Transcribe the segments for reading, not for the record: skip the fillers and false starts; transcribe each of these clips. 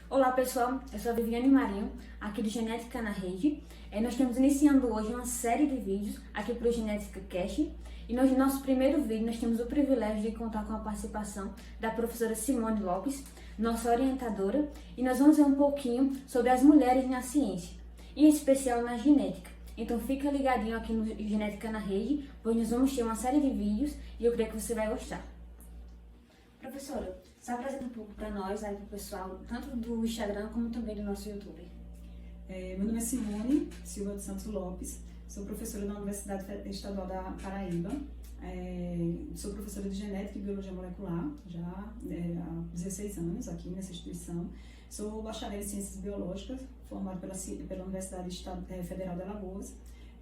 Olá pessoal, eu sou a Viviane Marinho, aqui do Genética na Rede. Nós estamos iniciando hoje uma série de vídeos aqui para o Genética Cast. E no nosso primeiro vídeo nós temos o privilégio de contar com a participação da professora Simone Lopes, nossa orientadora, e nós vamos ver um pouquinho sobre as mulheres na ciência, em especial na genética. Então fica ligadinho aqui no Genética na Rede, pois nós vamos ter uma série de vídeos e eu creio que você vai gostar. Professora, se apresenta um pouco para nós, aí para o pessoal, tanto do Instagram como também do nosso YouTube. Meu nome é Simone Silva dos Santos Lopes, sou professora da Universidade Estadual da Paraíba, sou professora de Genética e Biologia Molecular já há 16 anos aqui nessa instituição. Sou bacharel em Ciências Biológicas, formado pela Universidade Federal de Alagoas,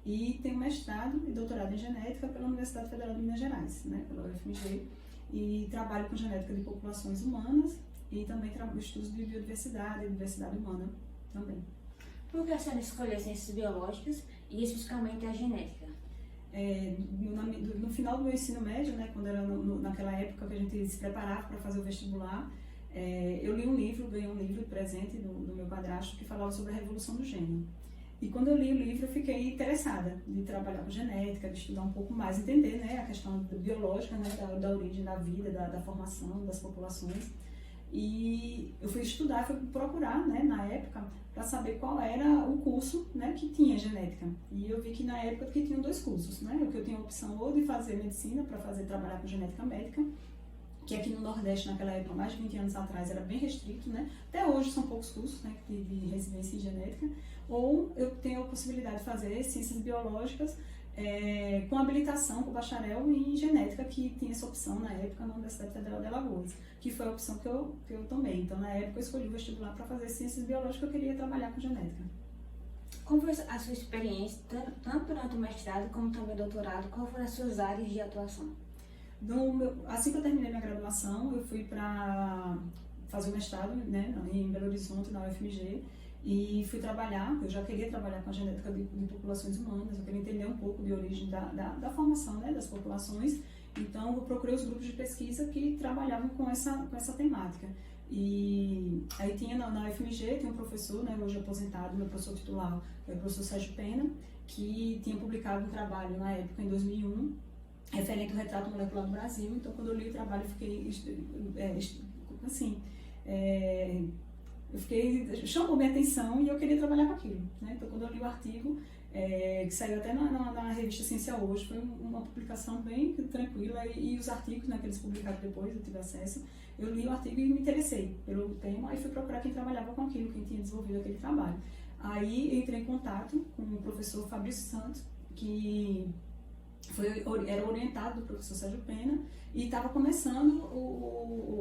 e tenho mestrado e doutorado em Genética pela Universidade Federal de Minas Gerais, pela UFMG, e trabalho com genética de populações humanas e também estudos de biodiversidade e diversidade humana também. Por que a senhora escolheu ciências biológicas e especificamente a genética? No final do meu ensino médio, quando era naquela época que a gente se preparava para fazer o vestibular, eu li um livro, ganhei um livro de presente do meu padrasto que falava sobre a revolução do gênero. E quando eu li o livro, eu fiquei interessada de trabalhar com genética, de estudar um pouco mais, entender a questão biológica, da origem da vida, da formação das populações. E eu fui estudar, fui procurar, na época, para saber qual era o curso, que tinha genética. E eu vi que na época que tinham dois cursos, que eu tinha a opção ou de fazer medicina, para trabalhar com genética médica, que aqui no Nordeste, naquela época, mais de 20 anos atrás, era bem restrito, Até hoje são poucos cursos, de residência em genética. Ou eu tenho a possibilidade de fazer ciências biológicas com habilitação, com bacharel em genética, que tinha essa opção na época na Universidade Federal de Alagoas, que foi a opção que eu tomei. Então, na época, eu escolhi o vestibular para fazer ciências biológicas, eu queria trabalhar com genética. Como foi a sua experiência, tanto durante o mestrado como também o doutorado? Quais foram as suas áreas de atuação? Assim que eu terminei minha graduação, eu fui para fazer o mestrado em Belo Horizonte, na UFMG, e fui trabalhar. Eu já queria trabalhar com a genética de populações humanas, eu queria entender um pouco de origem da formação das populações. Então, eu procurei os grupos de pesquisa que trabalhavam com essa temática. E aí tinha na UFMG, tinha um professor, hoje aposentado, meu professor titular, que é o professor Sérgio Pena, que tinha publicado um trabalho na época, em 2001, referente ao retrato molecular do Brasil. Então, quando eu li o trabalho, chamou minha atenção e eu queria trabalhar com aquilo. Então, quando eu li o artigo, que saiu até na revista Ciência Hoje, foi uma publicação bem tranquila, e os artigos que eles publicaram depois, eu tive acesso, eu li o artigo e me interessei pelo tema, e fui procurar quem trabalhava com aquilo, quem tinha desenvolvido aquele trabalho. Aí, entrei em contato com o professor Fabrício Santos, que era orientado do professor Sérgio Pena, e estava começando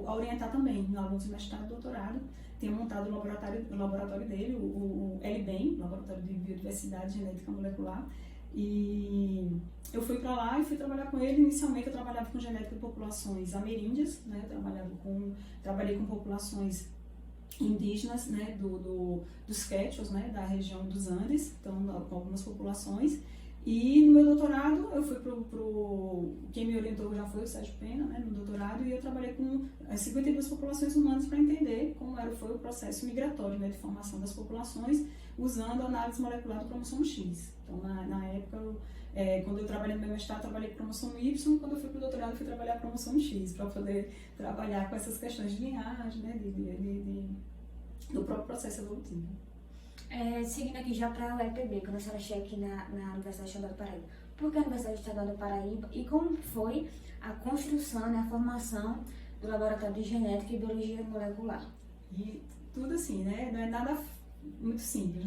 a orientar também no alunos de mestrado e doutorado. Tinha montado o laboratório dele, o LBEM, Laboratório de Biodiversidade Genética Molecular, e eu fui para lá e fui trabalhar com ele. Inicialmente eu trabalhava com genética de populações ameríndias, trabalhei com populações indígenas, dos quechos, da região dos Andes, então com algumas populações. E no meu doutorado, eu fui quem me orientou já foi o Sérgio Pena, no doutorado, e eu trabalhei com 52 populações humanas para entender como foi o processo migratório, de formação das populações, usando a análise molecular do cromossomo X. Então, na época, quando eu trabalhei no meu mestrado, eu trabalhei com cromossomo Y, quando eu fui para o doutorado, eu fui trabalhar com cromossomo X, para poder trabalhar com essas questões de linhagem, do próprio processo evolutivo. Seguindo aqui já para a UEPB, quando a senhora chega aqui na Universidade Estadual da Paraíba. Por que a Universidade Estadual da Paraíba e como foi a construção, a formação do Laboratório de Genética e Biologia Molecular? E tudo assim, não é nada muito simples,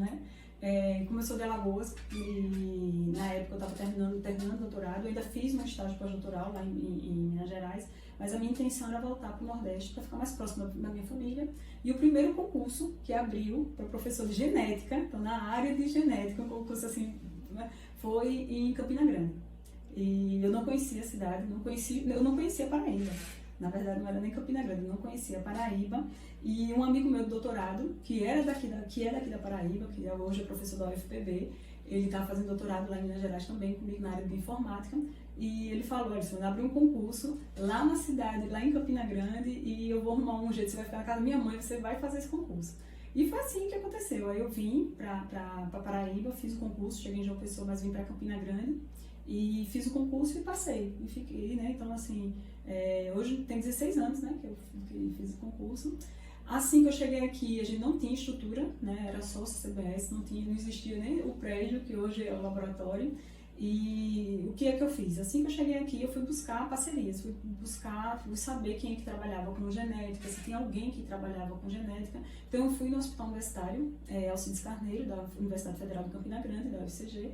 como eu sou de Alagoas, e na época eu estava terminando o doutorado, eu ainda fiz meu estágio pós-doutoral lá em Minas Gerais, mas a minha intenção era voltar para o Nordeste para ficar mais próximo da minha família. E o primeiro concurso que abriu para professor de genética, então na área de genética, um concurso assim, foi em Campina Grande. E eu não conhecia a cidade, eu não conhecia Paraíba. Na verdade, não era nem Campina Grande, eu não conhecia Paraíba. E um amigo meu do doutorado, que era daqui da Paraíba, que hoje é professor da UFPB, ele está fazendo doutorado lá em Minas Gerais também, comigo na área de informática, e ele falou, Alisson, eu abri um concurso lá na cidade, lá em Campina Grande, e eu vou arrumar um jeito, você vai ficar na casa da minha mãe, você vai fazer esse concurso. E foi assim que aconteceu. Aí eu vim para Paraíba, fiz o concurso, cheguei em João Pessoa, mas vim para Campina Grande, e fiz o concurso e passei, e fiquei, né, então assim, hoje tem 16 anos, né, que eu fiz o concurso. Assim que eu cheguei aqui, a gente não tinha estrutura, né, era só o CBS, não existia nem o prédio, que hoje é o laboratório. E o que é que eu fiz? Assim que eu cheguei aqui, eu fui buscar parcerias, fui saber quem é que trabalhava com genética, se tinha alguém que trabalhava com genética. Então eu fui no Hospital Universitário, Alcides Carneiro, da Universidade Federal de Campina Grande, da UFCG,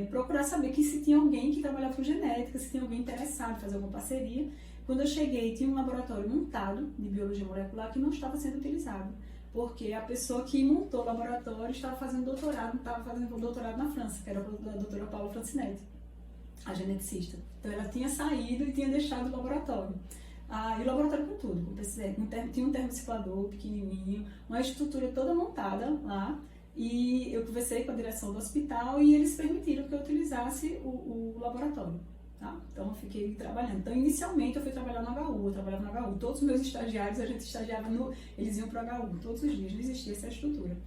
procurar saber se tinha alguém que trabalhava com genética, se tinha alguém interessado em fazer alguma parceria. Quando eu cheguei, tinha um laboratório montado de biologia molecular que não estava sendo utilizado, porque a pessoa que montou o laboratório estava fazendo doutorado na França, que era a doutora Paula Francinetti, a geneticista. Então ela tinha saído e tinha deixado o laboratório. E o laboratório com tudo, tinha um termociclador pequenininho, uma estrutura toda montada lá, e eu conversei com a direção do hospital e eles permitiram que eu utilizasse o laboratório. Tá? Então eu fiquei trabalhando. Então inicialmente eu fui trabalhar no HU, eu trabalhava no HU. Todos os meus estagiários, a gente estagiava eles iam para o HU todos os dias, não existia essa estrutura.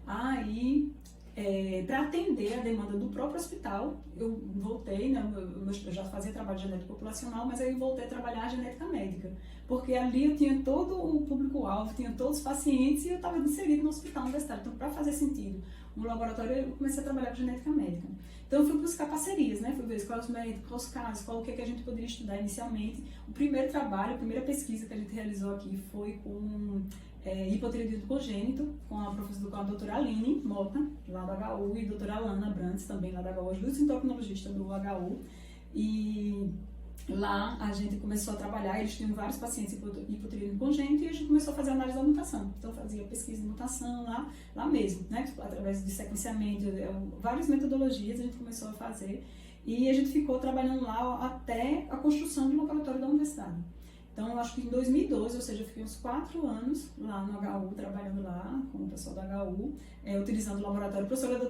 Aí, para atender a demanda do próprio hospital, eu voltei, né, eu já fazia trabalho de genética populacional, mas aí eu voltei a trabalhar a genética médica, porque ali eu tinha todo o público-alvo, tinha todos os pacientes e eu estava inserido no hospital universitário. Então, para fazer sentido no laboratório, eu comecei a trabalhar com genética médica. Então, eu fui buscar parcerias, né? Fui ver quais os médicos, quais os casos, o que a gente poderia estudar inicialmente. O primeiro trabalho, a primeira pesquisa que a gente realizou aqui foi com hipotireoidismo congênito, com a doutora Aline Mota, lá do HU, e a doutora Alana Brandes, também lá da HU, as duas endocrinologistas do HU. E lá a gente começou a trabalhar, eles tinham vários pacientes hipotireoidismo congênito e a gente começou a fazer análise da mutação. Então fazia pesquisa de mutação lá mesmo, né? Através de sequenciamento, várias metodologias a gente começou a fazer e a gente ficou trabalhando lá até a construção do laboratório da universidade. Então eu acho que em 2012, ou seja, eu fiquei uns 4 anos lá no HU, trabalhando lá com o pessoal da HU, utilizando o laboratório.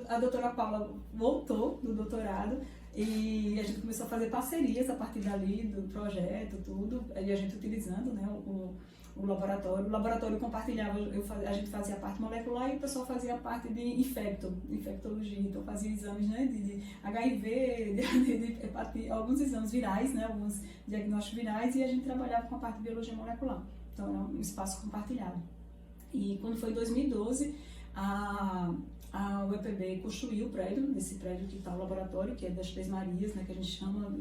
A doutora Paula voltou do doutorado, e a gente começou a fazer parcerias a partir dali, do projeto, tudo, e a gente utilizando, né, o laboratório. O laboratório compartilhava, a gente fazia a parte molecular e o pessoal fazia a parte de infectologia. Então fazia exames, né, de HIV, de hepatite, alguns exames virais, né, alguns diagnósticos virais, e a gente trabalhava com a parte de biologia molecular. Então era um espaço compartilhado. E quando foi em 2012, a UEPB construiu o prédio, esse prédio que está o laboratório, que é das Três Marias, né, que a gente chama,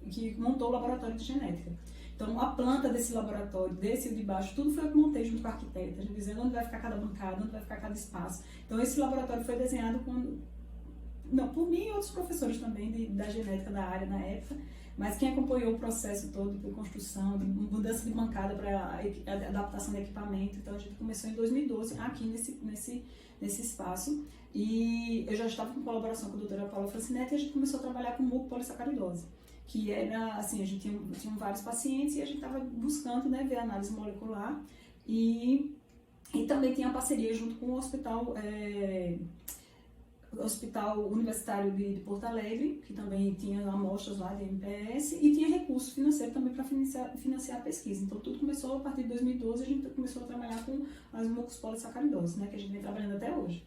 que montou o laboratório de genética. Então, a planta desse laboratório, desse de baixo, tudo foi eu que montei junto com a arquiteta, a gente dizendo onde vai ficar cada bancada, onde vai ficar cada espaço. Então, esse laboratório foi desenhado por mim e outros professores também da genética da área na época, mas quem acompanhou o processo todo de construção, de mudança de bancada para adaptação de equipamento, então a gente começou em 2012 aqui nesse espaço, e eu já estava com colaboração com a doutora Paula Francinetti e a gente começou a trabalhar com mucopolissacaridose, que era, assim, a gente tinha vários pacientes e a gente estava buscando, né, ver a análise molecular, e também tinha parceria junto com o Hospital Universitário de Porto Alegre, que também tinha amostras lá de MPS, e tinha recurso financeiro também para financiar a pesquisa. Então tudo começou a partir de 2012, a gente começou a trabalhar com as mucopolissacaridoses, né, que a gente vem trabalhando até hoje.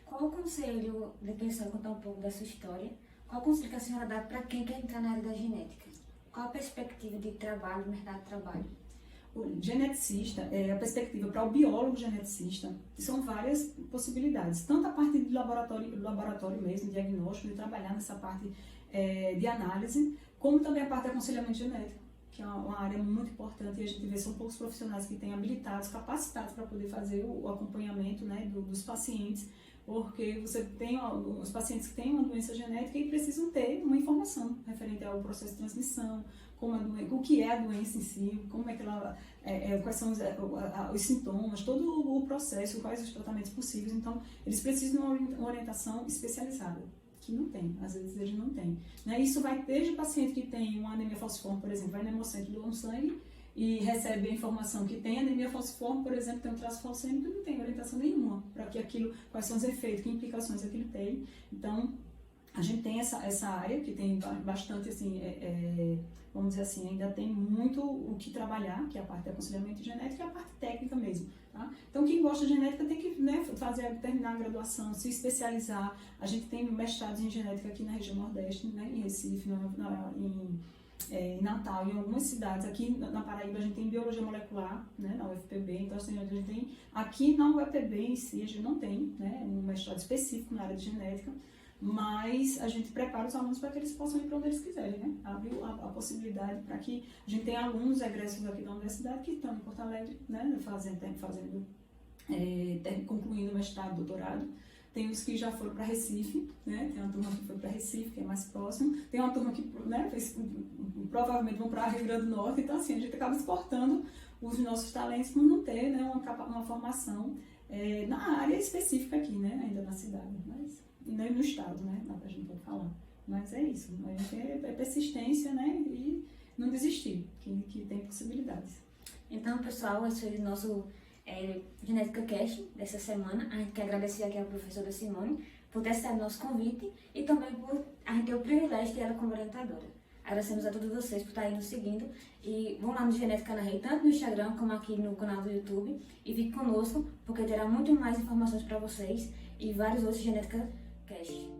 Qual o conselho, depois de contar um pouco da sua história, qual o conselho que a senhora dá para quem quer entrar na área da genética? Qual a perspectiva de trabalho, mercado de trabalho? O geneticista, a perspectiva para o biólogo geneticista, são várias possibilidades. Tanto a parte de laboratório mesmo, diagnóstico, de trabalhar nessa parte de análise, como também a parte de aconselhamento genético, que é uma área muito importante, e a gente vê são poucos profissionais que têm habilitados, capacitados para poder fazer o acompanhamento, né, dos pacientes, porque você tem os pacientes que têm uma doença genética e precisam ter uma informação referente ao processo de transmissão, o que é a doença em si, como é que ela, quais são os sintomas, todo o processo, quais os tratamentos possíveis. Então, eles precisam de uma orientação especializada, que não tem, às vezes eles não têm. Né? Isso vai desde o paciente que tem uma anemia falciforme, por exemplo, vai no hemocentro, doa um sangue, e recebe a informação que tem anemia falciforme, por exemplo, tem um traço falcêmico e não tem orientação nenhuma para que aquilo, quais são os efeitos, que implicações aquilo tem. Então, a gente tem essa área que tem bastante, assim, vamos dizer assim, ainda tem muito o que trabalhar, que é a parte de aconselhamento genético e a parte técnica mesmo. Tá? Então, quem gosta de genética tem que, né, terminar a graduação, se especializar. A gente tem mestrados em genética aqui na região Nordeste, né, em Recife, em Natal, em algumas cidades. Aqui na Paraíba a gente tem biologia molecular, né, na UFPB, então assim, a gente tem, aqui na UFPB em si a gente não tem, né, um mestrado específico na área de genética, mas a gente prepara os alunos para que eles possam ir para onde eles quiserem, né? Abre a possibilidade para que a gente tenha alunos egressos aqui da universidade que estão em Porto Alegre, né, concluindo o mestrado, doutorado. Tem os que já foram para Recife, né? Tem uma turma que foi para Recife, que é mais próximo. Tem uma turma que, né, provavelmente vão para Rio Grande do Norte. Então, assim, a gente acaba exportando os nossos talentos por não ter, né, uma formação na área específica aqui, né? Ainda na cidade, mas nem no estado, né? Não, a gente pode falar. Mas é isso. A gente é persistência, né? E não desistir, que tem possibilidades. Então, pessoal, esse foi o nosso Genética Cast dessa semana. A gente quer agradecer aqui à professora Simone por ter aceitado nosso convite e também por a gente ter o privilégio de ter ela como orientadora. Agradecemos a todos vocês por estarem nos seguindo e vão lá no Genética na Rede, tanto no Instagram como aqui no canal do YouTube, e fique conosco porque terá muito mais informações para vocês e vários outros Genética Cast.